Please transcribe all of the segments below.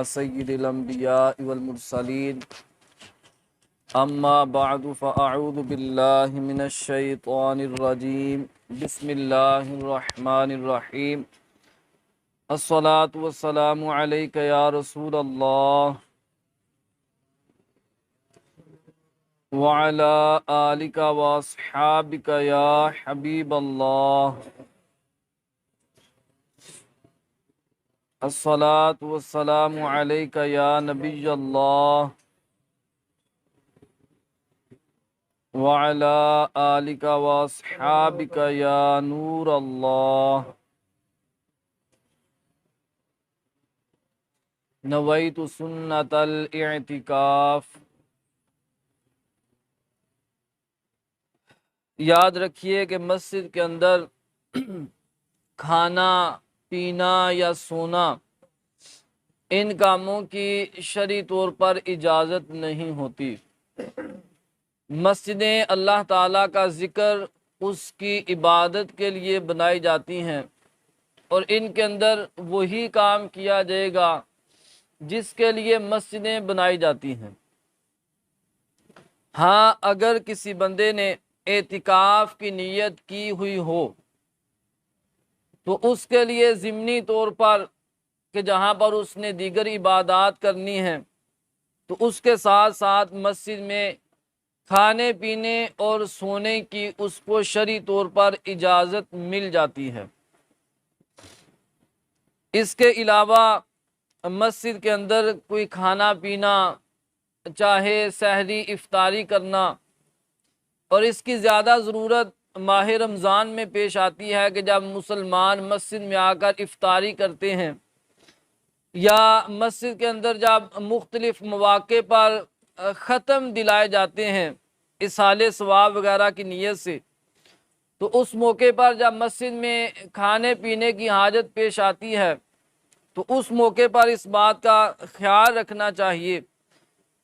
سید الانبیاء والمرسلین اما بعد فاعوذ باللہ من الشیطان الرجیم بسم اللہ الرحمن الرحیم الصلاة والسلام علیک یا رسول اللہ وعلی آلک واصحابک یا حبیب اللہ الصلاة والسلام علیک یا نبی اللہ وعلی آلک واصحابک یا نور اللہ نویت سنت الاعتکاف۔ یاد رکھیے کہ مسجد کے اندر کھانا پینا یا سونا ان کاموں کی شرعی طور پر اجازت نہیں ہوتی۔ مسجدیں اللہ تعالیٰ کا ذکر اس کی عبادت کے لیے بنائی جاتی ہیں اور ان کے اندر وہی کام کیا جائے گا جس کے لیے مسجدیں بنائی جاتی ہیں۔ ہاں، اگر کسی بندے نے اعتکاف کی نیت کی ہوئی ہو تو اس کے لیے ضمنی طور پر کہ جہاں پر اس نے دیگر عبادات کرنی ہیں تو اس کے ساتھ ساتھ مسجد میں کھانے پینے اور سونے کی اس کو شرعی طور پر اجازت مل جاتی ہے۔ اس کے علاوہ مسجد کے اندر کوئی کھانا پینا، چاہے سحری افطاری کرنا، اور اس کی زیادہ ضرورت ماہ رمضان میں پیش آتی ہے کہ جب مسلمان مسجد میں آ کر افطاری کرتے ہیں یا مسجد کے اندر جب مختلف مواقع پر ختم دلائے جاتے ہیں اصحال ثواب وغیرہ کی نیت سے، تو اس موقع پر جب مسجد میں کھانے پینے کی حاجت پیش آتی ہے تو اس موقع پر اس بات کا خیال رکھنا چاہیے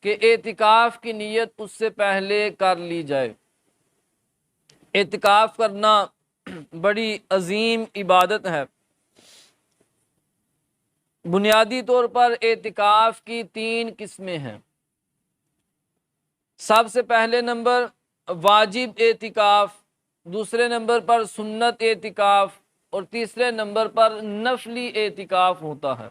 کہ اعتکاف کی نیت اس سے پہلے کر لی جائے۔ اعتکاف کرنا بڑی عظیم عبادت ہے۔ بنیادی طور پر اعتکاف کی 3 قسمیں ہیں۔ سب سے پہلے نمبر واجب اعتکاف، دوسرے نمبر پر سنت اعتکاف اور تیسرے نمبر پر نفلی اعتکاف ہوتا ہے۔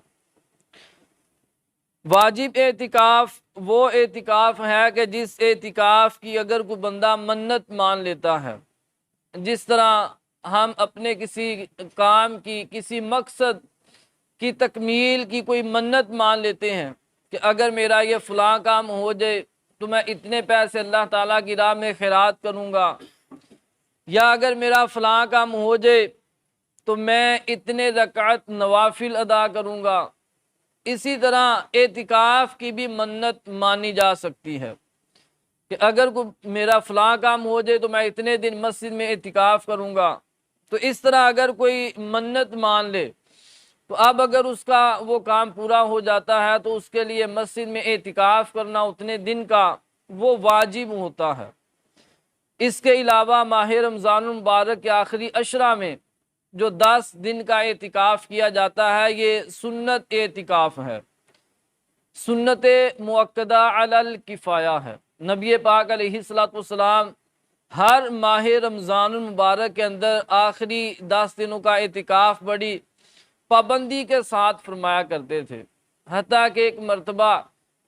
واجب اعتکاف وہ اعتکاف ہے کہ جس اعتکاف کی اگر کوئی بندہ منت مان لیتا ہے، جس طرح ہم اپنے کسی کام کی، کسی مقصد کی تکمیل کی کوئی منت مان لیتے ہیں کہ اگر میرا یہ فلاں کام ہو جائے تو میں اتنے پیسے اللہ تعالیٰ کی راہ میں خیرات کروں گا، یا اگر میرا فلاں کام ہو جائے تو میں اتنے رکعت نوافل ادا کروں گا۔ اسی طرح اعتکاف کی بھی منت مانی جا سکتی ہے کہ اگر میرا فلاں کام ہو جائے تو میں اتنے دن مسجد میں اعتکاف کروں گا۔ تو اس طرح اگر کوئی منت مان لے تو اب اگر اس کا وہ کام پورا ہو جاتا ہے تو اس کے لیے مسجد میں اعتکاف کرنا اتنے دن کا وہ واجب ہوتا ہے۔ اس کے علاوہ ماہ رمضان المبارک کے آخری عشرہ میں جو 10 دن کا اعتکاف کیا جاتا ہے یہ سنت اعتکاف ہے، سنت مؤکدہ علی الکفایہ ہے۔ نبی پاک علیہ السلام ہر ماہ رمضان المبارک کے اندر آخری 10 دنوں کا اعتکاف بڑی پابندی کے ساتھ فرمایا کرتے تھے، حتیٰ کہ ایک مرتبہ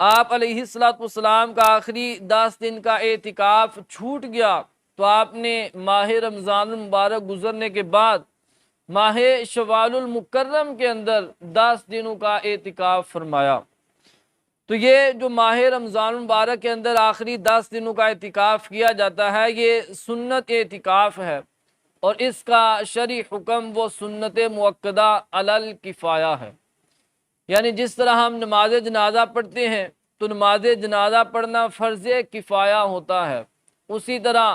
آپ علیہ السلام کا آخری 10 دن کا اعتکاف چھوٹ گیا تو آپ نے ماہ رمضان المبارک گزرنے کے بعد ماہ شوال المکرم کے اندر 10 دنوں کا اعتکاف فرمایا۔ تو یہ جو ماہ رمضان المبارک کے اندر آخری 10 دنوں کا اعتکاف کیا جاتا ہے یہ سنت اعتکاف ہے، اور اس کا شرعی حکم وہ سنت مؤکدہ علی الکفایہ ہے۔ یعنی جس طرح ہم نماز جنازہ پڑھتے ہیں تو نماز جنازہ پڑھنا فرض کفایہ ہوتا ہے، اسی طرح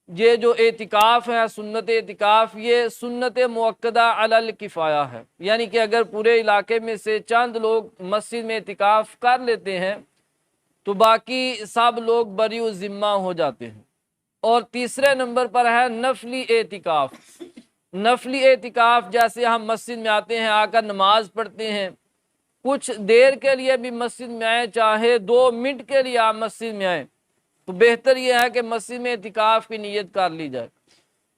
یہ جو اعتکاف ہے سنت اعتکاف یہ سنت مؤکدہ علی الکفایہ ہے، یعنی کہ اگر پورے علاقے میں سے چند لوگ مسجد میں اعتکاف کر لیتے ہیں تو باقی سب لوگ بری الذمہ ہو جاتے ہیں۔ اور تیسرے نمبر پر ہے نفلی اعتکاف۔ نفلی اعتکاف جیسے ہم مسجد میں آتے ہیں، آ کر نماز پڑھتے ہیں، کچھ دیر کے لیے بھی مسجد میں آئیں، چاہے 2 منٹ کے لیے آپ مسجد میں آئیں، تو بہتر یہ ہے کہ مسجد میں اعتکاف کی نیت کر لی جائے۔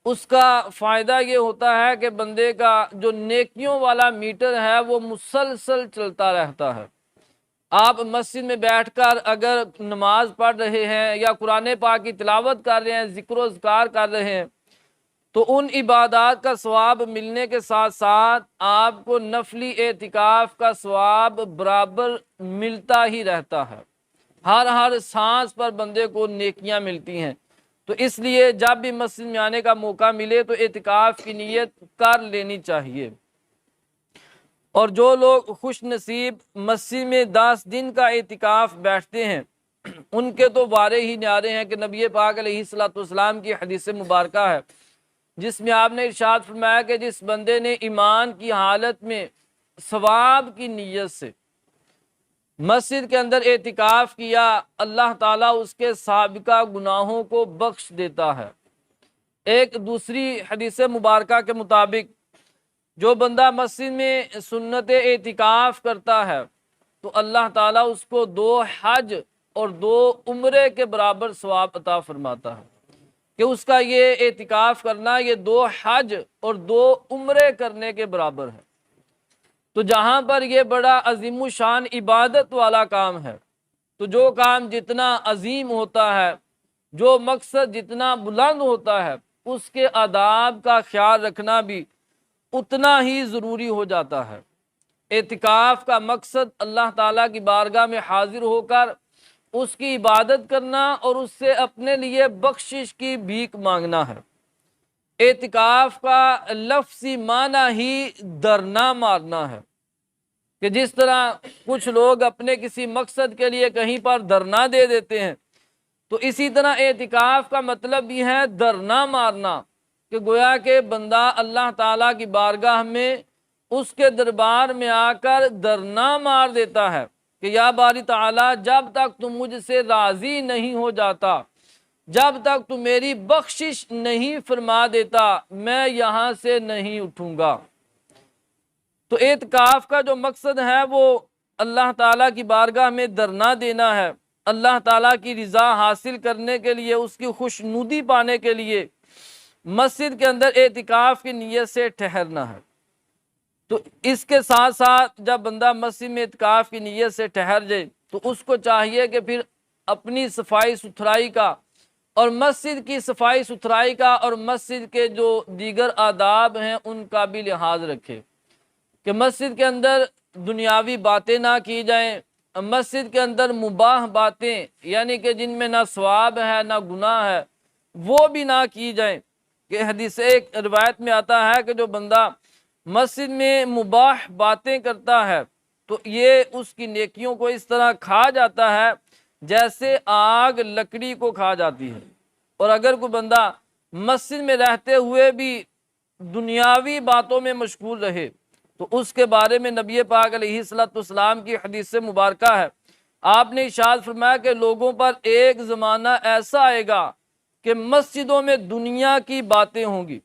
اس کا فائدہ یہ ہوتا ہے کہ بندے کا جو نیکیوں والا میٹر ہے وہ مسلسل چلتا رہتا ہے۔ آپ مسجد میں بیٹھ کر اگر نماز پڑھ رہے ہیں یا قرآن پاک کی تلاوت کر رہے ہیں، ذکر و اذکار کر رہے ہیں، تو ان عبادات کا ثواب ملنے کے ساتھ ساتھ آپ کو نفلی اعتکاف کا ثواب برابر ملتا ہی رہتا ہے۔ ہر سانس پر بندے کو نیکیاں ملتی ہیں۔ تو اس لیے جب بھی مسجد میں آنے کا موقع ملے تو اعتکاف کی نیت کر لینی چاہیے۔ اور جو لوگ خوش نصیب مسجد میں 10 دن کا اعتکاف بیٹھتے ہیں، ان کے تو وعدے ہی نیارے ہیں کہ نبی پاک علیہ الصلوۃ والسلام کی حدیث مبارکہ ہے جس میں آپ نے ارشاد فرمایا کہ جس بندے نے ایمان کی حالت میں ثواب کی نیت سے مسجد کے اندر اعتکاف کیا، اللہ تعالیٰ اس کے سابقہ گناہوں کو بخش دیتا ہے۔ ایک دوسری حدیث مبارکہ کے مطابق جو بندہ مسجد میں سنت اعتکاف کرتا ہے تو اللہ تعالیٰ اس کو 2 حج اور 2 عمرے کے برابر ثواب عطا فرماتا ہے، کہ اس کا یہ اعتکاف کرنا یہ 2 حج اور 2 عمرے کرنے کے برابر ہے۔ تو جہاں پر یہ بڑا عظیم الشان عبادت والا کام ہے، تو جو کام جتنا عظیم ہوتا ہے، جو مقصد جتنا بلند ہوتا ہے، اس کے آداب کا خیال رکھنا بھی اتنا ہی ضروری ہو جاتا ہے۔ اعتکاف کا مقصد اللہ تعالیٰ کی بارگاہ میں حاضر ہو کر اس کی عبادت کرنا اور اس سے اپنے لیے بخشش کی بھیک مانگنا ہے۔ اعتکاف کا لفظی معنی ہی دھرنا مارنا ہے، کہ جس طرح کچھ لوگ اپنے کسی مقصد کے لیے کہیں پر دھرنا دے دیتے ہیں، تو اسی طرح اعتکاف کا مطلب بھی ہے دھرنا مارنا، کہ گویا کہ بندہ اللہ تعالیٰ کی بارگاہ میں اس کے دربار میں آ کر دھرنا مار دیتا ہے کہ یا باری تعالیٰ، جب تک تم مجھ سے راضی نہیں ہو جاتا، جب تک تم میری بخشش نہیں فرما دیتا، میں یہاں سے نہیں اٹھوں گا۔ تو اعتکاف کا جو مقصد ہے وہ اللہ تعالیٰ کی بارگاہ میں دھرنا دینا ہے، اللہ تعالیٰ کی رضا حاصل کرنے کے لیے، اس کی خوشنودی پانے کے لیے مسجد کے اندر اعتکاف کی نیت سے ٹھہرنا ہے۔ تو اس کے ساتھ ساتھ جب بندہ مسجد میں اعتکاف کی نیت سے ٹھہر جائے تو اس کو چاہیے کہ پھر اپنی صفائی ستھرائی کا اور مسجد کی صفائی ستھرائی کا اور مسجد کے جو دیگر آداب ہیں ان کا بھی لحاظ رکھے، کہ مسجد کے اندر دنیاوی باتیں نہ کی جائیں، مسجد کے اندر مباح باتیں یعنی کہ جن میں نہ ثواب ہے نہ گناہ ہے وہ بھی نہ کی جائیں۔ کہ حدیث ایک روایت میں آتا ہے کہ جو بندہ مسجد میں مباح باتیں کرتا ہے تو یہ اس کی نیکیوں کو اس طرح کھا جاتا ہے جیسے آگ لکڑی کو کھا جاتی ہے۔ اور اگر کوئی بندہ مسجد میں رہتے ہوئے بھی دنیاوی باتوں میں مشغول رہے تو اس کے بارے میں نبی پاک علیہ الصلوۃ والسلام کی حدیث مبارکہ ہے، آپ نے ارشاد فرمایا کہ لوگوں پر ایک زمانہ ایسا آئے گا کہ مسجدوں میں دنیا کی باتیں ہوں گی۔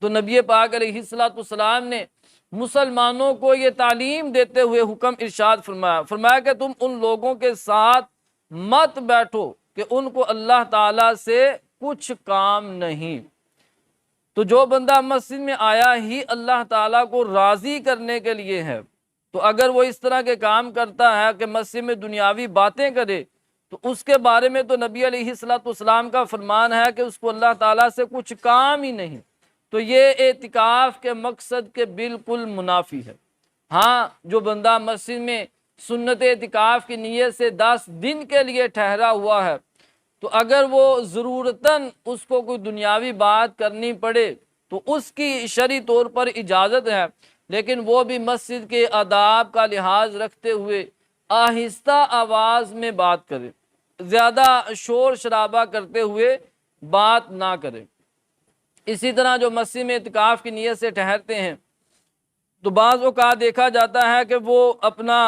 تو نبی پاک علیہ الصلوۃ والسلام نے مسلمانوں کو یہ تعلیم دیتے ہوئے حکم ارشاد فرمایا کہ تم ان لوگوں کے ساتھ مت بیٹھو کہ ان کو اللہ تعالیٰ سے کچھ کام نہیں۔ تو جو بندہ مسجد میں آیا ہی اللہ تعالیٰ کو راضی کرنے کے لیے ہے، تو اگر وہ اس طرح کے کام کرتا ہے کہ مسجد میں دنیاوی باتیں کرے تو اس کے بارے میں تو نبی علیہ الصلوۃ والسلام کا فرمان ہے کہ اس کو اللہ تعالیٰ سے کچھ کام ہی نہیں۔ تو یہ اعتکاف کے مقصد کے بالکل منافی ہے۔ ہاں، جو بندہ مسجد میں سنت اعتکاف کی نیت سے 10 دن کے لیے ٹھہرا ہوا ہے تو اگر وہ ضرورتاً اس کو کوئی دنیاوی بات کرنی پڑے تو اس کی شرعی طور پر اجازت ہے، لیکن وہ بھی مسجد کے آداب کا لحاظ رکھتے ہوئے آہستہ آواز میں بات کرے، زیادہ شور شرابہ کرتے ہوئے بات نہ کرے۔ اسی طرح جو مسجد میں اعتکاف کی نیت سے ٹھہرتے ہیں تو بعض اوقات دیکھا جاتا ہے کہ وہ اپنا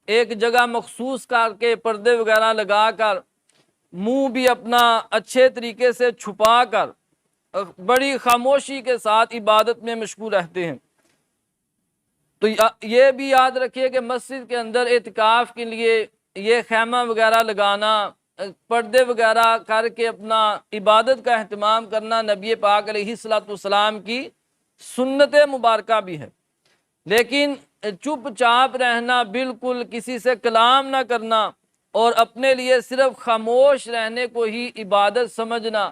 ایک جگہ مخصوص کر کے پردے وغیرہ لگا کر، منہ بھی اپنا اچھے طریقے سے چھپا کر بڑی خاموشی کے ساتھ عبادت میں مشغول رہتے ہیں۔ تو یہ بھی یاد رکھیے کہ مسجد کے اندر اعتکاف کے لیے یہ خیمہ وغیرہ لگانا، پردے وغیرہ کر کے اپنا عبادت کا اہتمام کرنا نبی پاک علیہ الصلوۃ والسلام کی سنت مبارکہ بھی ہے، لیکن چپ چاپ رہنا، بالکل کسی سے کلام نہ کرنا اور اپنے لیے صرف خاموش رہنے کو ہی عبادت سمجھنا،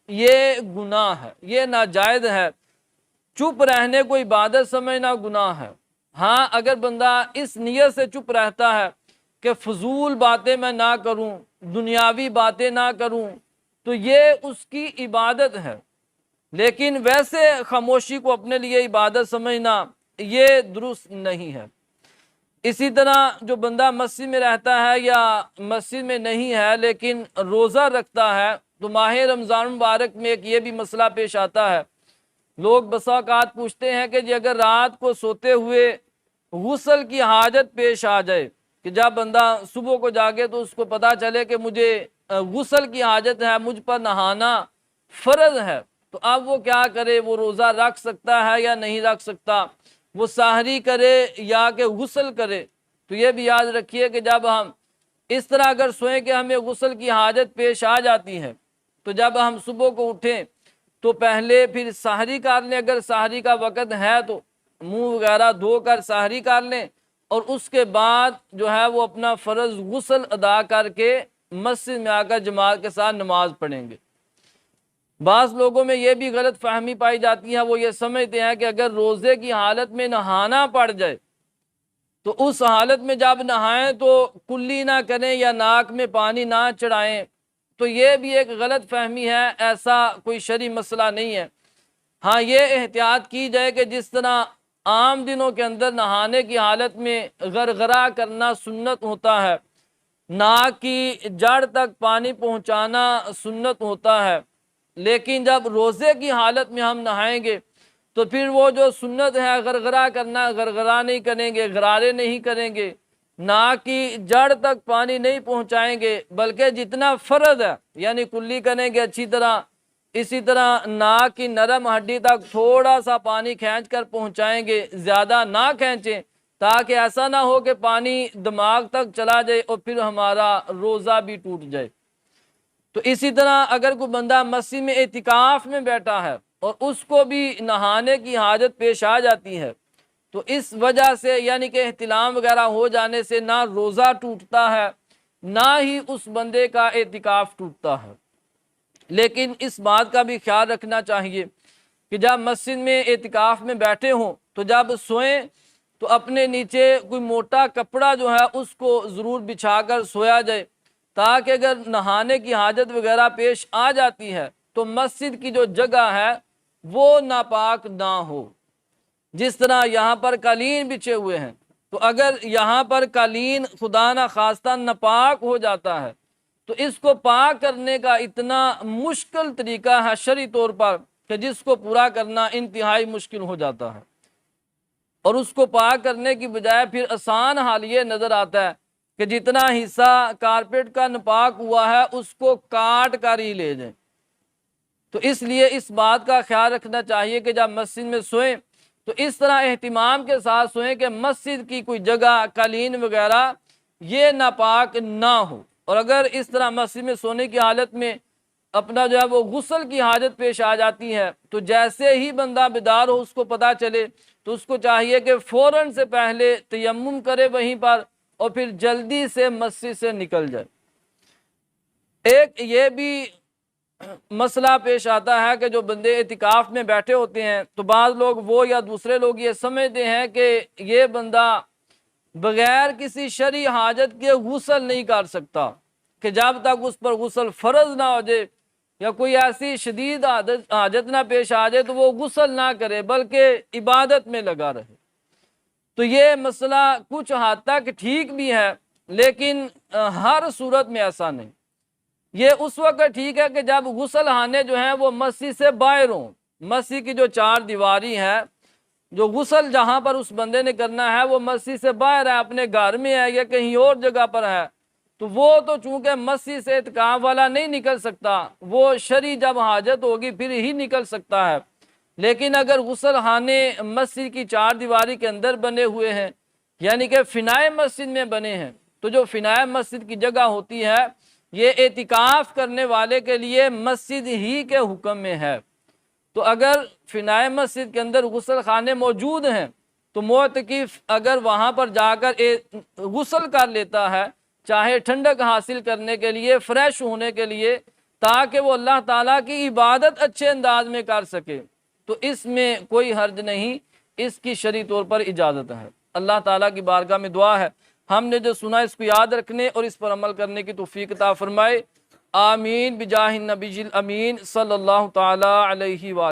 یہ گناہ ہے، یہ ناجائز ہے۔ چپ رہنے کو عبادت سمجھنا گناہ ہے۔ ہاں، اگر بندہ اس نیت سے چپ رہتا ہے کہ فضول باتیں میں نہ کروں، دنیاوی باتیں نہ کروں، تو یہ اس کی عبادت ہے، لیکن ویسے خاموشی کو اپنے لیے عبادت سمجھنا یہ درست نہیں ہے۔ اسی طرح جو بندہ مسجد میں رہتا ہے یا مسجد میں نہیں ہے لیکن روزہ رکھتا ہے، تو ماہ رمضان مبارک میں ایک یہ بھی مسئلہ پیش آتا ہے۔ لوگ بسا اوقات پوچھتے ہیں کہ جی اگر رات کو سوتے ہوئے غسل کی حاجت پیش آ جائے، کہ جب بندہ صبح کو جاگے تو اس کو پتہ چلے کہ مجھے غسل کی حاجت ہے، مجھ پر نہانا فرض ہے، تو اب وہ کیا کرے؟ وہ روزہ رکھ سکتا ہے یا نہیں رکھ سکتا؟ وہ سحری کرے یا کہ غسل کرے؟ تو یہ بھی یاد رکھیے کہ جب ہم اس طرح اگر سوئیں کہ ہمیں غسل کی حاجت پیش آ جاتی ہے، تو جب ہم صبح کو اٹھیں تو پہلے پھر سحری کر لیں، اگر سحری کا وقت ہے تو منہ وغیرہ دھو کر سحری کر لیں، اور اس کے بعد جو ہے وہ اپنا فرض غسل ادا کر کے مسجد میں آ کر جماعت کے ساتھ نماز پڑھیں گے۔ بعض لوگوں میں یہ بھی غلط فہمی پائی جاتی ہے، وہ یہ سمجھتے ہیں کہ اگر روزے کی حالت میں نہانا پڑ جائے تو اس حالت میں جب نہائیں تو کلی نہ کریں یا ناک میں پانی نہ چڑھائیں، تو یہ بھی ایک غلط فہمی ہے، ایسا کوئی شرعی مسئلہ نہیں ہے۔ ہاں، یہ احتیاط کی جائے کہ جس طرح عام دنوں کے اندر نہانے کی حالت میں غرغرہ کرنا سنت ہوتا ہے، ناک کی جڑ تک پانی پہنچانا سنت ہوتا ہے، لیکن جب روزے کی حالت میں ہم نہائیں گے تو پھر وہ جو سنت ہے غرغرہ کرنا، غرغرہ نہیں کریں گے، غرارے نہیں کریں گے، ناک کی جڑ تک پانی نہیں پہنچائیں گے، بلکہ جتنا فرض ہے یعنی کلی کریں گے اچھی طرح، اسی طرح ناک کی نرم ہڈی تک تھوڑا سا پانی کھینچ کر پہنچائیں گے، زیادہ نہ کھینچیں تاکہ ایسا نہ ہو کہ پانی دماغ تک چلا جائے اور پھر ہمارا روزہ بھی ٹوٹ جائے۔ تو اسی طرح اگر کوئی بندہ مسجد میں اعتکاف میں بیٹھا ہے اور اس کو بھی نہانے کی حاجت پیش آ جاتی ہے، تو اس وجہ سے یعنی کہ احتلام وغیرہ ہو جانے سے نہ روزہ ٹوٹتا ہے نہ ہی اس بندے کا اعتکاف ٹوٹتا ہے۔ لیکن اس بات کا بھی خیال رکھنا چاہیے کہ جب مسجد میں اعتکاف میں بیٹھے ہوں تو جب سوئیں تو اپنے نیچے کوئی موٹا کپڑا جو ہے اس کو ضرور بچھا کر سویا جائے، تاکہ اگر نہانے کی حاجت وغیرہ پیش آ جاتی ہے تو مسجد کی جو جگہ ہے وہ ناپاک نہ ہو۔ جس طرح یہاں پر قالین بچھے ہوئے ہیں، تو اگر یہاں پر قالین خدا نہ خواستہ ناپاک ہو جاتا ہے تو اس کو پاک کرنے کا اتنا مشکل طریقہ ہے شرعی طور پر کہ جس کو پورا کرنا انتہائی مشکل ہو جاتا ہے، اور اس کو پاک کرنے کی بجائے پھر آسان حال یہ نظر آتا ہے کہ جتنا حصہ کارپیٹ کا ناپاک ہوا ہے اس کو کاٹ کر ہی لے جائیں۔ تو اس لیے اس بات کا خیال رکھنا چاہیے کہ جب مسجد میں سوئیں تو اس طرح اہتمام کے ساتھ سوئیں کہ مسجد کی کوئی جگہ قالین وغیرہ یہ ناپاک نہ ہو، اور اگر اس طرح مسجد میں سونے کی حالت میں اپنا جو ہے وہ غسل کی حاجت پیش آ جاتی ہے تو جیسے ہی بندہ بیدار ہو اس کو پتہ چلے تو اس کو چاہیے کہ فوراً سے پہلے تیمم کرے وہیں پر اور پھر جلدی سے مسجد سے نکل جائے۔ ایک یہ بھی مسئلہ پیش آتا ہے کہ جو بندے اعتکاف میں بیٹھے ہوتے ہیں تو بعض لوگ وہ یا دوسرے لوگ یہ سمجھتے ہیں کہ یہ بندہ بغیر کسی شرعی حاجت کے غسل نہیں کر سکتا، کہ جب تک اس پر غسل فرض نہ ہو جائے یا کوئی ایسی شدید حاجت نہ پیش آ جائے تو وہ غسل نہ کرے بلکہ عبادت میں لگا رہے۔ تو یہ مسئلہ کچھ حد تک ٹھیک بھی ہے، لیکن ہر صورت میں ایسا نہیں۔ یہ اس وقت ٹھیک ہے کہ جب غسل خانے جو ہیں وہ مسجد سے باہر ہوں، مسجد کی جو چار دیواری ہے، جو غسل جہاں پر اس بندے نے کرنا ہے وہ مسجد سے باہر ہے، اپنے گھر میں ہے یا کہیں اور جگہ پر ہے، تو وہ تو چونکہ مسجد سے اعتکاف والا نہیں نکل سکتا، وہ شرعی جب حاجت ہوگی پھر ہی نکل سکتا ہے۔ لیکن اگر غسل خانے مسجد کی چار دیواری کے اندر بنے ہوئے ہیں، یعنی کہ فنائے مسجد میں بنے ہیں، تو جو فنائے مسجد کی جگہ ہوتی ہے یہ اعتکاف کرنے والے کے لیے مسجد ہی کے حکم میں ہے۔ تو اگر فنائے مسجد کے اندر غسل خانے موجود ہیں تو معتکف اگر وہاں پر جا کر غسل کر لیتا ہے، چاہے ٹھنڈک حاصل کرنے کے لیے، فریش ہونے کے لیے، تاکہ وہ اللہ تعالیٰ کی عبادت اچھے انداز میں کر سکے، تو اس میں کوئی حرج نہیں، اس کی شرعی طور پر اجازت ہے۔ اللہ تعالیٰ کی بارگاہ میں دعا ہے ہم نے جو سنا اس کو یاد رکھنے اور اس پر عمل کرنے کی توفیق عطا فرمائے۔ آمین بجاہ النبی الامین صلی اللہ تعالیٰ علیہ وآلہ